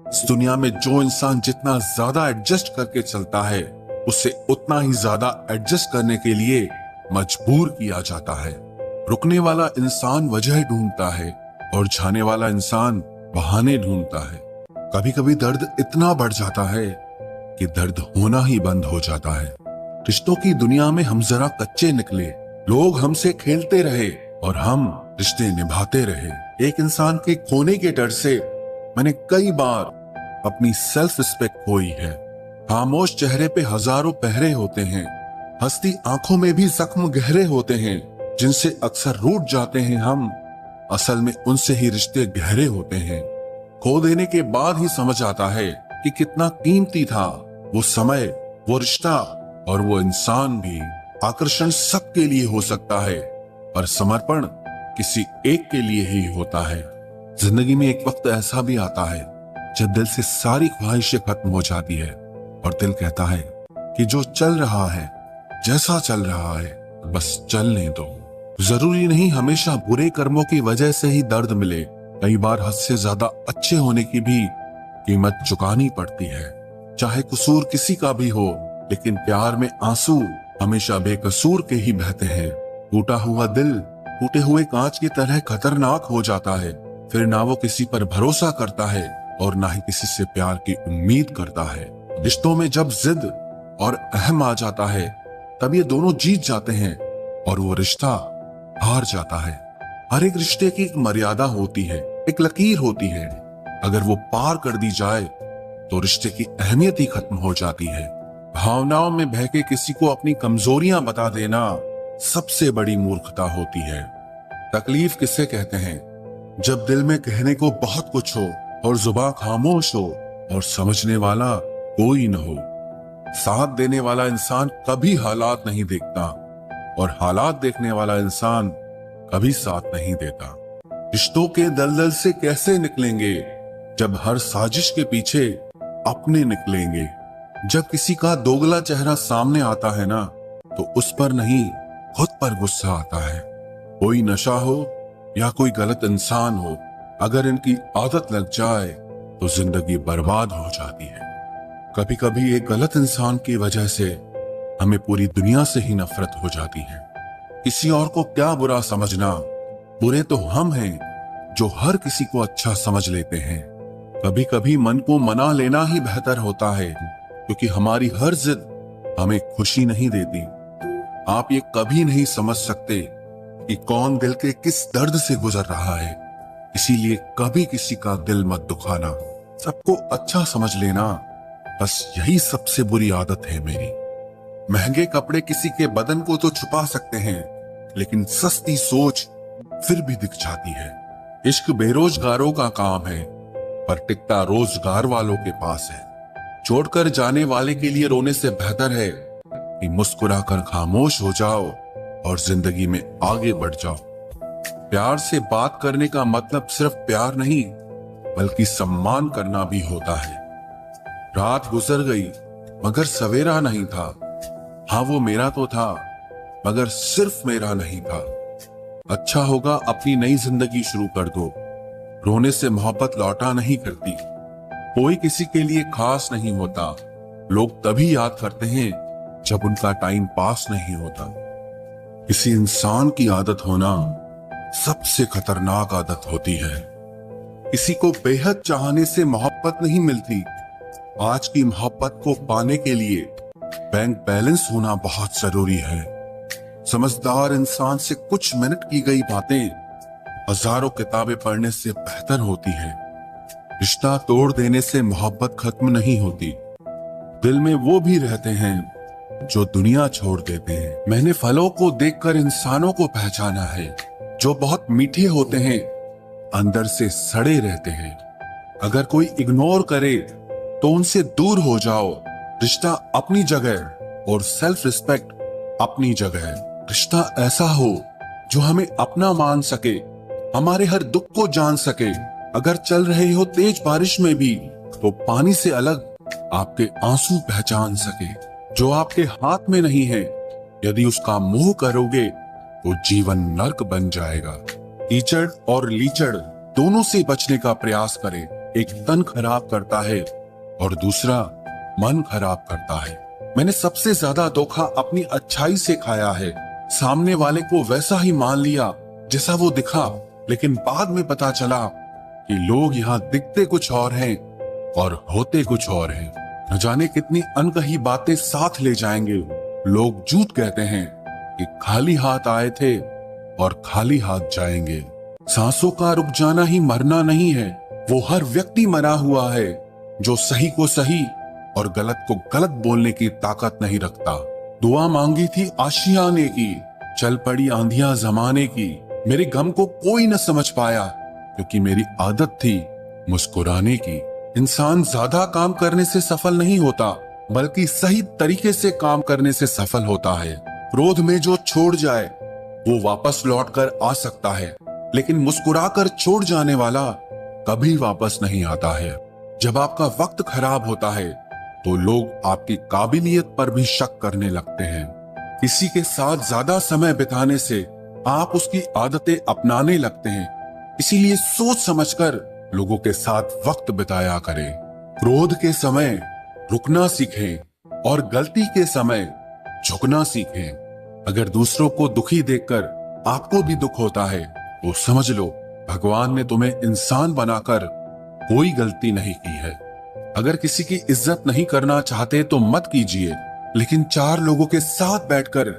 इस दुनिया में जो इंसान जितना ज्यादा एडजस्ट करके चलता है, उसे उतना ही ज्यादा एडजस्ट करने के लिए मजबूर किया जाता है। रुकने वाला इंसान वजह ढूंढता है और जाने वाला इंसान बहाने ढूंढता है। कभी कभी दर्द इतना बढ़ जाता है कि दर्द होना ही बंद हो जाता है। रिश्तों की दुनिया में हम जरा कच्चे निकले, लोग हमसे खेलते रहे और हम रिश्ते निभाते रहे। एक इंसान के खोने के डर से मैंने कई बार अपनी सेल्फ रिस्पेक्ट खोई है। खामोश चेहरे पे हजारों पहरे होते हैं, हंसती आंखों में भी जख्म गहरे होते हैं, जिनसे अक्सर रूठ जाते हैं हम, असल में उनसे ही रिश्ते गहरे होते हैं। खो देने के बाद ही समझ आता है कि कितना कीमती था वो समय, वो रिश्ता और वो इंसान भी। आकर्षण सबके लिए हो सकता है, पर समर्पण किसी एक के लिए ही होता है। जिंदगी में एक वक्त ऐसा भी आता है जब दिल से सारी ख्वाहिशें खत्म हो जाती है और दिल कहता है कि जो चल रहा है, जैसा चल रहा है, बस चलने दो। जरूरी नहीं हमेशा बुरे कर्मों की वजह से ही दर्द मिले, कई बार हद से ज्यादा अच्छे होने की भी कीमत चुकानी पड़ती है। चाहे कसूर किसी का भी हो, लेकिन प्यार में आंसू हमेशा बेकसूर के ही बहते हैं। टूटा हुआ दिल टूटे हुए कांच की तरह खतरनाक हो जाता है। फिर ना वो किसी पर भरोसा करता है और ना ही किसी से प्यार की उम्मीद करता है। रिश्तों में जब जिद और अहम आ जाता है, तब ये दोनों जीत जाते हैं और वो रिश्ता हार जाता है। हर एक रिश्ते की एक मर्यादा होती है, एक लकीर होती है। अगर वो पार कर दी जाए तो रिश्ते की अहमियत ही खत्म हो जाती है। भावनाओं में बह के किसी को अपनी कमजोरियां बता देना सबसे बड़ी मूर्खता होती है। तकलीफ किसे कहते हैं? जब दिल में कहने को बहुत कुछ हो और जुबान खामोश हो और समझने वाला कोई न हो। साथ देने वाला इंसान कभी हालात नहीं देखता और हालात देखने वाला इंसान कभी साथ नहीं देता। रिश्तों के दलदल से कैसे निकलेंगे जब हर साजिश के पीछे अपने निकलेंगे। जब किसी का दोगला चेहरा सामने आता है ना, तो उस पर नहीं खुद पर गुस्सा आता है। कोई नशा हो या कोई गलत इंसान हो, अगर इनकी आदत लग जाए तो जिंदगी बर्बाद हो जाती है। कभी कभी एक गलत इंसान की वजह से हमें पूरी दुनिया से ही नफरत हो जाती है। किसी और को क्या बुरा समझना, बुरे तो हम हैं जो हर किसी को अच्छा समझ लेते हैं। कभी कभी मन को मना लेना ही बेहतर होता है, क्योंकि हमारी हर जिद हमें खुशी नहीं देती। आप ये कभी नहीं समझ सकते कि कौन दिल के किस दर्द से गुजर रहा है, इसीलिए कभी किसी का दिल मत दुखाना। सबको अच्छा समझ लेना, बस यही सबसे बुरी आदत है मेरी। महंगे कपड़े किसी के बदन को तो छुपा सकते हैं, लेकिन सस्ती सोच फिर भी दिख जाती है। इश्क बेरोजगारों का काम है, पर टिकता रोजगार वालों के पास है। छोड़कर जाने वाले के लिए रोने से बेहतर है कि मुस्कुराकर खामोश हो जाओ और जिंदगी में आगे बढ़ जाओ। प्यार से बात करने का मतलब सिर्फ प्यार नहीं, बल्कि सम्मान करना भी होता है। रात गुजर गई मगर सवेरा नहीं था। हाँ, वो मेरा तो था, मगर सिर्फ मेरा नहीं था। अच्छा होगा अपनी नई जिंदगी शुरू कर दो। रोने से मोहब्बत लौटा नहीं करती। कोई किसी के लिए खास नहीं होता। लोग तभी याद करते हैं जब उनका टाइम पास नहीं होता। किसी इंसान की आदत होना सबसे खतरनाक आदत होती है। किसी को बेहद चाहने से मोहब्बत नहीं मिलती। आज की मोहब्बत को पाने के लिए बैंक बैलेंस होना बहुत जरूरी है। समझदार इंसान से कुछ मिनट की गई बातें हजारों किताबें पढ़ने से बेहतर होती है। रिश्ता तोड़ देने से मोहब्बत खत्म नहीं होती। दिल में वो भी रहते हैं जो दुनिया छोड़ देते हैं। मैंने फलों को देखकर इंसानों को पहचाना है, जो बहुत मीठे होते हैं, अंदर से सड़े रहते हैं। अगर कोई इग्नोर करे तो उनसे दूर हो जाओ। रिश्ता अपनी जगह और सेल्फ रिस्पेक्ट अपनी जगह। रिश्ता ऐसा हो जो हमें अपना मान सके, हमारे हर दुख को जान सके। अगर चल रहे हो तेज बारिश में भी, तो पानी से अलग आपके आंसू पहचान सके। जो आपके हाथ में नहीं है, यदि उसका मोह करोगे तो जीवन नर्क बन जाएगा। कीचड़ और लीचड़ दोनों से बचने का प्रयास करें। एक तन खराब करता है और दूसरा मन खराब करता है। मैंने सबसे ज्यादा धोखा अपनी अच्छाई से खाया है। सामने वाले को वैसा ही मान लिया जैसा वो दिखा, लेकिन बाद में पता चला कि लोग यहाँ दिखते कुछ और हैं और होते कुछ और हैं। न जाने कितनी अनकही बातें साथ ले जाएंगे। लोग झूठ कहते हैं कि खाली हाथ आए थे और खाली हाथ जाएंगे। सांसों का रुक जाना ही मरना नहीं है, वो हर व्यक्ति मरा हुआ है जो सही को सही और गलत को गलत बोलने की ताकत नहीं रखता। दुआ मांगी थी आशियाने की, चल पड़ी आंधियां जमाने की। मेरे गम को कोई न समझ पाया क्योंकि मेरी आदत थी मुस्कुराने की। इंसान ज्यादा काम करने से सफल नहीं होता, बल्कि सही तरीके से काम करने से सफल होता है। क्रोध में जो छोड़ जाए वो वापस लौट कर आ सकता है, लेकिन मुस्कुराकर छोड़ जाने वाला कभी वापस नहीं आता है। जब आपका वक्त खराब होता है तो लोग आपकी काबिलियत पर भी शक करने लगते हैं। किसी के साथ ज्यादा समय बिताने से आप उसकी आदतें अपनाने लगते हैं। इसीलिए सोच समझकर लोगों के साथ वक्त बिताया करें। क्रोध के समय रुकना सीखें और गलती के समय झुकना सीखें। अगर दूसरों को दुखी देखकर आपको भी दुख होता है तो समझ लो भगवान ने तुम्हें इंसान बनाकर कोई गलती नहीं की है। अगर किसी की इज्जत नहीं करना चाहते तो मत कीजिए, लेकिन चार लोगों के साथ बैठकर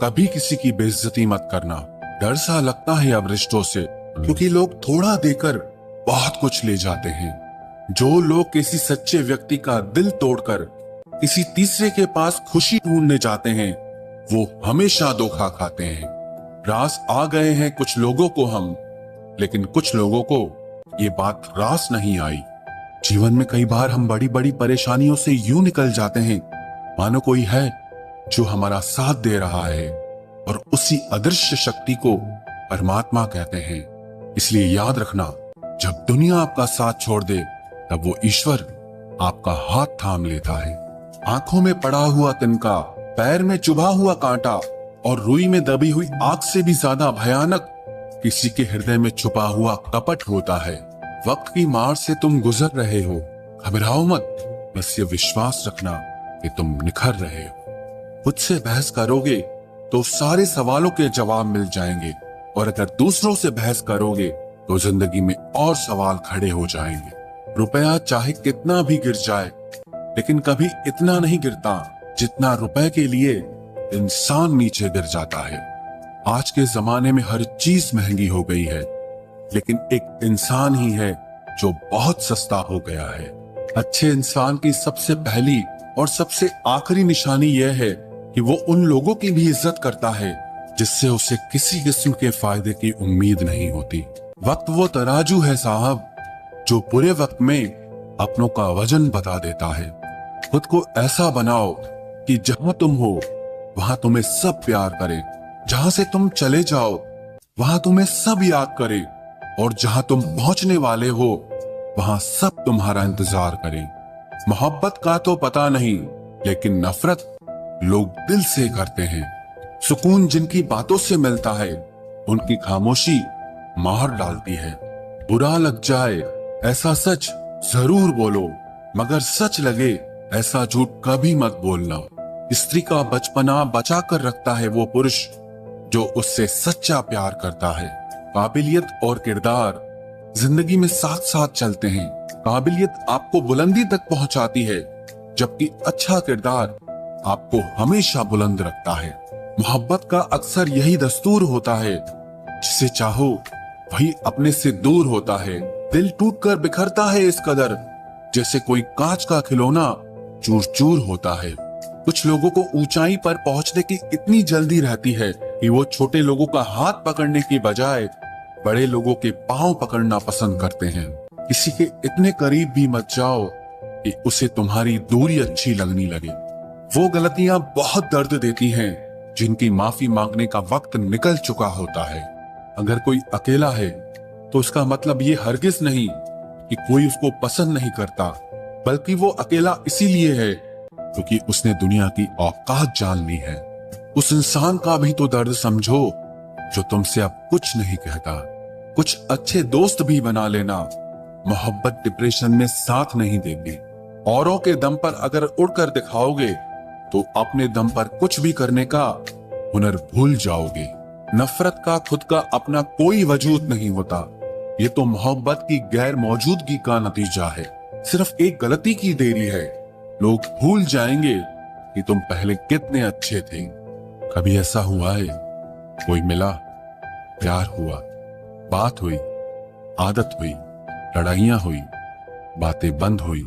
कभी किसी की बेइज्जती मत करना। डर सा लगता है अब रिश्तों से, क्योंकि लोग थोड़ा देकर बहुत कुछ ले जाते हैं। जो लोग किसी सच्चे व्यक्ति का दिल तोड़कर किसी तीसरे के पास खुशी ढूंढने जाते हैं वो हमेशा धोखा खाते हैं। रास आ गए हैं कुछ लोगों को हम, लेकिन कुछ लोगों को ये बात रास नहीं आई। जीवन में कई बार हम बड़ी बड़ी परेशानियों से यूं निकल जाते हैं मानो कोई है जो हमारा साथ दे रहा है, और उसी अदृश्य शक्ति को परमात्मा कहते हैं। इसलिए याद रखना, जब दुनिया आपका साथ छोड़ दे तब वो ईश्वर आपका हाथ थाम लेता है। आंखों में पड़ा हुआ तिनका, पैर में चुभा हुआ कांटा और रुई में दबी हुई आग से भी ज्यादा भयानक किसी के हृदय में छुपा हुआ कपट होता है। वक्त की मार से तुम गुजर रहे हो, घबराओ मत, बस ये विश्वास रखना कि तुम निखर रहे हो। खुद से बहस करोगे तो सारे सवालों के जवाब मिल जाएंगे, और अगर दूसरों से बहस करोगे तो जिंदगी में और सवाल खड़े हो जाएंगे। रुपया चाहे कितना भी गिर जाए, लेकिन कभी इतना नहीं गिरता जितना रुपए के लिए इंसान नीचे गिर जाता है। आज के जमाने में हर चीज महंगी हो गई है, लेकिन एक इंसान ही है जो बहुत सस्ता हो गया है। अच्छे इंसान की सबसे पहली और सबसे आखिरी निशानी यह है कि वो उन लोगों की भी इज्जत करता है जिससे उसे किसी किस्म के फायदे की उम्मीद नहीं होती। वक्त वो तराजू है साहब जो बुरे वक्त में अपनों का वजन बता देता है। खुद को ऐसा बनाओ कि जहां तुम हो वहां तुम्हें सब प्यार करें, जहां से तुम चले जाओ वहां तुम्हें सब याद करें, और जहां तुम पहुंचने वाले हो वहां सब तुम्हारा इंतजार करें। मोहब्बत का तो पता नहीं, लेकिन नफरत लोग दिल से करते हैं। सुकून जिनकी बातों से मिलता है उनकी खामोशी मार डालती है। बुरा लग जाए ऐसा सच जरूर बोलो, मगर सच लगे ऐसा झूठ कभी मत बोलना। स्त्री का बचपना बचा कर रखता है वो पुरुष जो उससे सच्चा प्यार करता है। काबिलियत और किरदार जिंदगी में साथ साथ चलते हैं। काबिलियत आपको बुलंदी तक पहुंचाती है, जबकि अच्छा किरदार आपको हमेशा बुलंद रखता है। मोहब्बत का अक्सर यही दस्तूर होता है, जिसे चाहो वही अपने से दूर होता है। दिल टूटकर बिखरता है इस कदर जैसे कोई कांच का खिलौना चूर चूर होता है। कुछ लोगों को ऊंचाई पर पहुंचने की इतनी जल्दी रहती है कि वो छोटे लोगों का हाथ पकड़ने की बजाय बड़े लोगों के पांव पकड़ना पसंद करते हैं। किसी के इतने करीब भी मत जाओ कि उसे तुम्हारी दूरी अच्छी लगने लगे। वो गलतियां बहुत दर्द देती हैं जिनकी माफी मांगने का वक्त निकल चुका होता है। अगर कोई अकेला है तो इसका मतलब ये हरगिज नहीं कि कोई उसको पसंद नहीं करता, बल्कि वो अकेला इसीलिए है क्योंकि उसने दुनिया की औकात जान ली है। उस इंसान का भी तो दर्द समझो जो तुमसे अब कुछ नहीं कहता। कुछ अच्छे दोस्त भी बना लेना, मोहब्बत डिप्रेशन में साथ नहीं देगी। औरों के दम पर अगर उड़कर दिखाओगे तो अपने दम पर कुछ भी करने का हुनर भूल जाओगे। नफरत का खुद का अपना कोई वजूद नहीं होता। ये तो मोहब्बत की गैर मौजूदगी का नतीजा है। सिर्फ एक गलती की देरी है। लोग भूल जाएंगे कि तुम पहले कितने अच्छे थे। कभी ऐसा हुआ है, कोई मिला, प्यार हुआ, बात हुई, आदत हुई, लड़ाइयां हुई, बातें बंद हुई,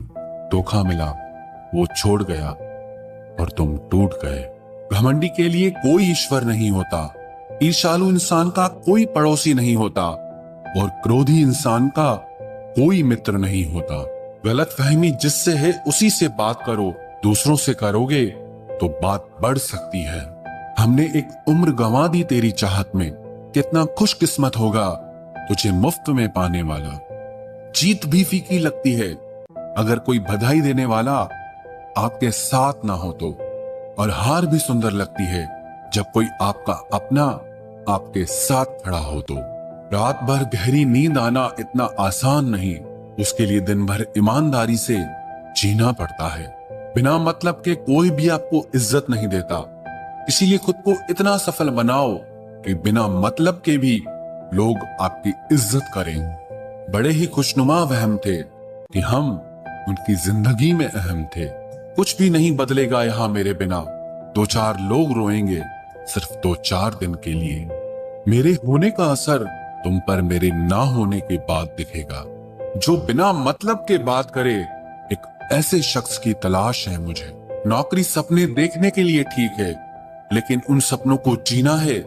धोखा मिला, वो छोड़ गया और तुम टूट गए। घमंडी के लिए कोई ईश्वर नहीं होता। ईर्ष्यालु इंसान का कोई पड़ोसी नहीं होता और क्रोधी इंसान का कोई मित्र नहीं होता। गलतफहमी जिससे है उसी से बात करो। दूसरों से करोगे तो बात बढ़ सकती है। हमने एक उम्र गंवा दी तेरी चाहत में। कितना खुशकिस्मत होगा तुझे मुफ्त में पाने वाला। जीत भी फीकी लगती है अगर कोई बधाई देने वाला आपके साथ ना हो तो, और हार भी सुंदर लगती है जब कोई आपका अपना आपके साथ खड़ा हो तो। रात भर गहरी नींद आना इतना आसान नहीं, उसके लिए दिन भर ईमानदारी से जीना पड़ता है। बिना मतलब के कोई भी आपको इज्जत नहीं देता, इसीलिए खुद को इतना सफल बनाओ कि बिना मतलब के भी लोग आपकी इज्जत करें। बड़े ही खुशनुमा वहम थे कि हम उनकी जिंदगी में अहम थे। कुछ भी नहीं बदलेगा यहाँ मेरे बिना। 2-4 लोग रोएंगे सिर्फ 2-4 दिन के लिए। मेरे होने का असर तुम पर मेरे ना होने के बाद दिखेगा। जो बिना मतलब के बात करे, एक ऐसे शख्स की तलाश है मुझे। नौकरी सपने देखने के लिए ठीक है, लेकिन उन सपनों को जीना है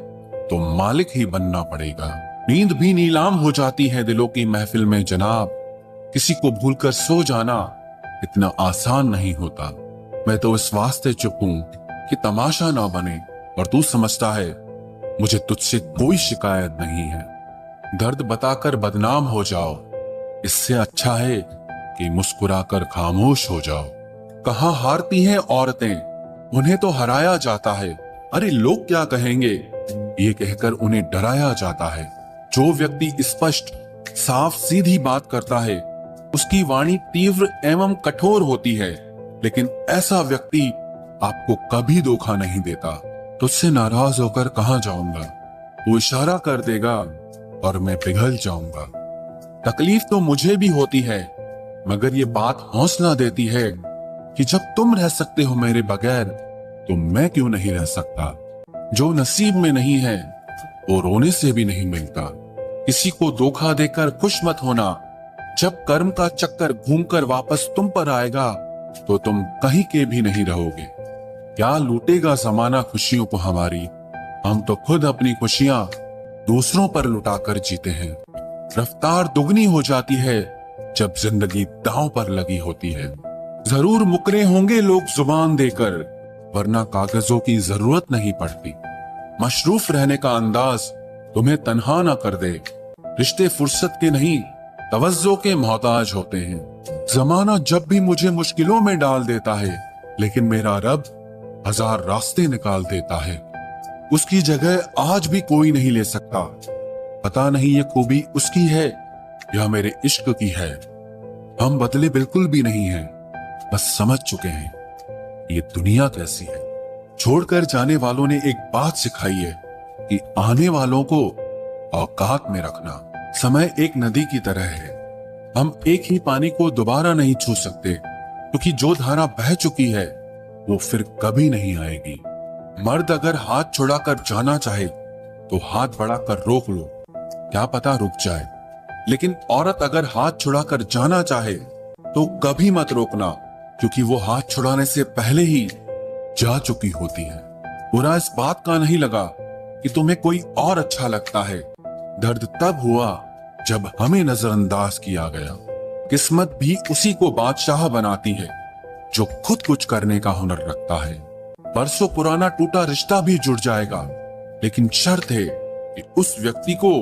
तो मालिक ही बनना पड़ेगा। नींद भी नीलाम हो जाती है दिलों की महफिल में जनाब। किसी को भूलकर सो जाना इतना आसान नहीं होता। मैं तो इस वास्ते चुप हूं कि तमाशा ना बने, और तू समझता है मुझे तुझसे कोई शिकायत नहीं है। दर्द बताकर बदनाम हो जाओ, इससे अच्छा है कि मुस्कुराकर खामोश हो जाओ। कहाँ हारती हैं औरतें, उन्हें तो हराया जाता है। अरे लोग क्या कहेंगे, ये कहकर उन्हें डराया जाता है। जो व्यक्ति स्पष्ट साफ सीधी बात करता है उसकी वाणी तीव्र एवं कठोर होती है, लेकिन ऐसा व्यक्ति आपको कभी धोखा नहीं देता। तुझसे नाराज होकर कहां जाऊंगा, वो इशारा कर देगा और मैं पिघल जाऊंगा। तकलीफ तो मुझे भी होती है, मगर ये बात हौसला देती है कि जब तुम रह सकते हो मेरे बगैर तो मैं क्यों नहीं रह सकता। जो नसीब में नहीं है वो रोने से भी नहीं मिलता। किसी को धोखा देकर खुश मत होना। जब कर्म का चक्कर घूमकर वापस तुम पर आएगा तो तुम कहीं के भी नहीं रहोगे। क्या लूटेगा जमाना खुशियों को हमारी, हम तो खुद अपनी खुशियां दूसरों पर लुटाकर जीते हैं। रफ्तार दुगनी हो जाती है जब जिंदगी दांव पर लगी होती है। जरूर मुकरे होंगे लोग जुबान देकर, वरना कागजों की जरूरत नहीं पड़ती। मशरूफ रहने का अंदाज तुम्हें तन्हा ना कर दे। रिश्ते फुर्सत के नहीं तवज्जो के मोहताज होते हैं। जमाना जब भी मुझे मुश्किलों में डाल देता है, लेकिन मेरा रब 1000 रास्ते निकाल देता है। उसकी जगह आज भी कोई नहीं ले सकता। पता नहीं ये खूबी उसकी है या मेरे इश्क की है। हम बदले बिल्कुल भी नहीं हैं, बस समझ चुके हैं ये दुनिया कैसी है। छोड़कर जाने वालों ने एक बात सिखाई है कि आने वालों को औकात में रखना। समय एक नदी की तरह है, हम एक ही पानी को दोबारा नहीं छू सकते, क्योंकि जो धारा बह चुकी है वो फिर कभी नहीं आएगी। मर्द अगर हाथ छुड़ाकर जाना चाहे तो हाथ बढ़ाकर रोक लो, क्या पता रुक जाए। लेकिन औरत अगर हाथ छुड़ाकर जाना चाहे तो कभी मत रोकना, क्योंकि वो हाथ छुड़ाने से पहले ही जा चुकी होती है। बुरा इस बात का नहीं लगा कि तुम्हें कोई और अच्छा लगता है। दर्द तब हुआ जब हमें नजरअंदाज किया गया। किस्मत भी उसी को बादशाह बनाती है जो खुद कुछ करने का हुनर रखता है। बरसों पुराना टूटा रिश्ता भी जुड़ जाएगा, लेकिन शर्त है कि उस व्यक्ति को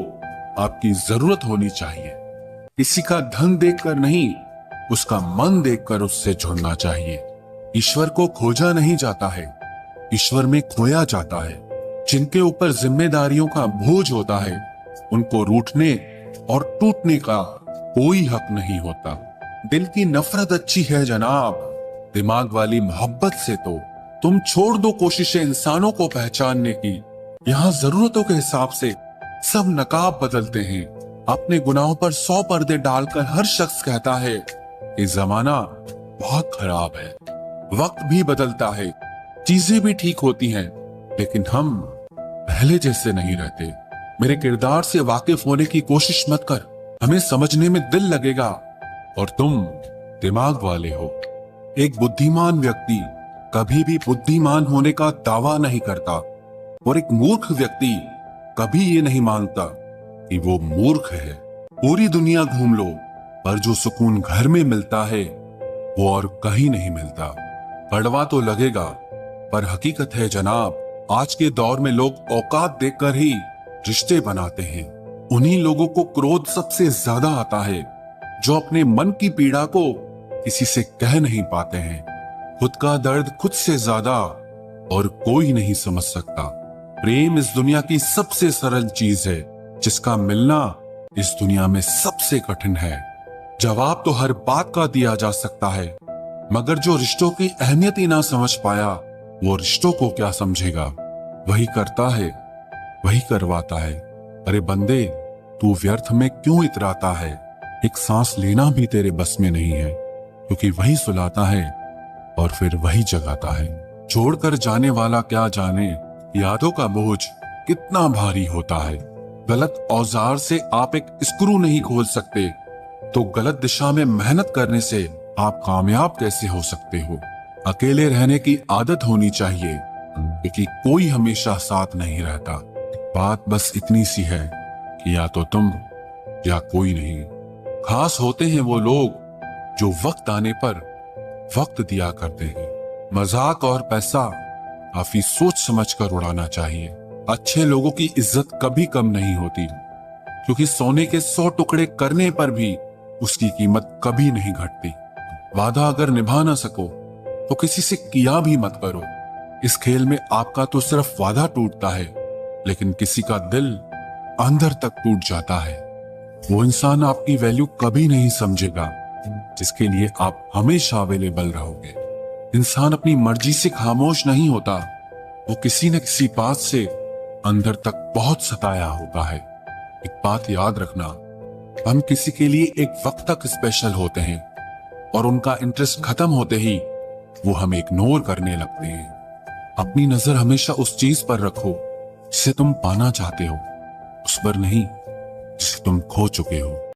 आपकी जरूरत होनी चाहिए। किसी का धन देखकर नहीं, उसका मन देखकर उससे जुड़ना चाहिए। ईश्वर को खोजा नहीं जाता है, ईश्वर में खोया जाता है। जिनके ऊपर जिम्मेदारियों का बोझ होता है उनको रूठने और टूटने का कोई हक नहीं होता। दिल की नफरत अच्छी है जनाब, दिमाग वाली मोहब्बत से तो तुम छोड़ दो कोशिशें इंसानों को पहचानने की। यहाँ जरूरतों के हिसाब से सब नकाब बदलते हैं। अपने गुनाहों पर 100 पर्दे डालकर हर शख्स कहता है कि जमाना बहुत खराब है। वक्त भी बदलता है, चीजें भी ठीक होती हैं, लेकिन हम पहले जैसे नहीं रहते। मेरे किरदार से वाकिफ होने की कोशिश मत कर, हमें समझने में दिल लगेगा और तुम दिमाग वाले हो। एक बुद्धिमान व्यक्ति कभी भी बुद्धिमान होने का दावा नहीं करता और एक मूर्ख व्यक्ति कभी ये नहीं मानता कि वो मूर्ख है। पूरी दुनिया घूम लो, पर जो सुकून घर में मिलता है वो और कहीं नहीं मिलता। कड़वा तो लगेगा, पर हकीकत है जनाब, आज के दौर में लोग औकात देखकर ही रिश्ते बनाते हैं। उन्हीं लोगों को क्रोध सबसे ज्यादा आता है जो अपने मन की पीड़ा को किसी से कह नहीं पाते हैं। खुद का दर्द खुद से ज्यादा और कोई नहीं समझ सकता। प्रेम इस दुनिया की सबसे सरल चीज है, जिसका मिलना इस दुनिया में सबसे कठिन है। जवाब तो हर बात का दिया जा सकता है, मगर जो रिश्तों की अहमियत ही ना समझ पाया, वो रिश्तों को क्या समझेगा। वही करता है, वही करवाता है। अरे बंदे, तू व्यर्थ में क्यों इतराता है? एक सांस लेना भी तेरे बस में नहीं है, क्योंकि वही सुलाता है और फिर वही जगाता है। छोड़कर जाने वाला क्या जाने यादों का बोझ कितना भारी होता है। गलत औजार से आप एक स्क्रू नहीं खोल सकते, तो गलत दिशा में मेहनत करने से आप कामयाब कैसे हो सकते हो? अकेले रहने की आदत होनी चाहिए, क्योंकि कोई हमेशा साथ नहीं रहता। बात बस इतनी सी है कि या तो तुम या कोई नहीं। खास होते हैं वो लोग जो वक्त आने पर वक्त दिया करते हैं। मजाक और पैसा काफी सोच समझ कर उड़ाना चाहिए। अच्छे लोगों की इज्जत कभी कम नहीं होती, क्योंकि सोने के 100 टुकड़े करने पर भी उसकी कीमत कभी नहीं घटती। वादा अगर निभा ना सको तो किसी से किया भी मत करो। इस खेल में आपका तो सिर्फ वादा टूटता है, लेकिन किसी का दिल अंदर तक टूट जाता है। वो इंसान आपकी वैल्यू कभी नहीं समझेगा जिसके लिए आप हमेशा अवेलेबल रहोगे। इंसान अपनी मर्जी से खामोश नहीं होता, वो किसी न किसी बात से अंदर तक बहुत सताया होता है। एक बात याद रखना, हम किसी के लिए एक वक्त तक स्पेशल होते हैं और उनका इंटरेस्ट खत्म होते ही वो हमें इग्नोर करने लगते हैं। अपनी नजर हमेशा उस चीज पर रखो जिसे तुम पाना चाहते हो, उस पर नहीं जिसे तुम खो चुके हो।